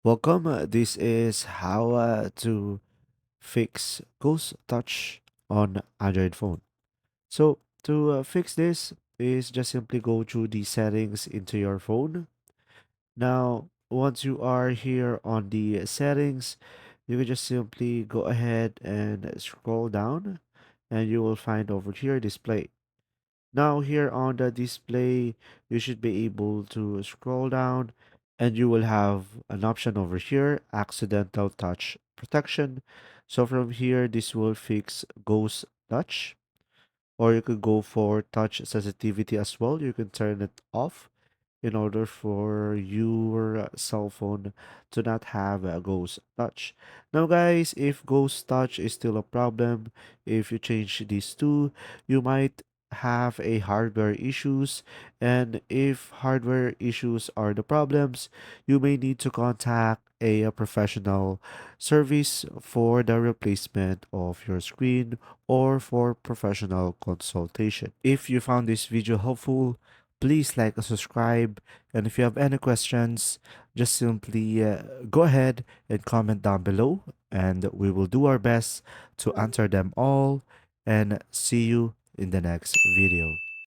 Welcome. This is how to fix Ghost Touch on Android phone. So to fix this is just simply go to the settings into your phone. Now, once you are here on the settings, you can just simply go ahead and scroll down and you will find over here display. Now here on the display, you should be able to scroll down and you will have an option over here, accidental touch protection. So from here, this will fix ghost touch, or you could go for touch sensitivity as well. You can turn it off in order for your cell phone to not have a ghost touch. Now, guys, if ghost touch is still a problem, if you change these two, you might have a hardware issues, and if hardware issues are the problems, you may need to contact a professional service for the replacement of your screen or for professional consultation. If you found this video helpful, please like and subscribe. And if you have any questions, just simply go ahead and comment down below, and we will do our best to answer them all. And see you in the next video.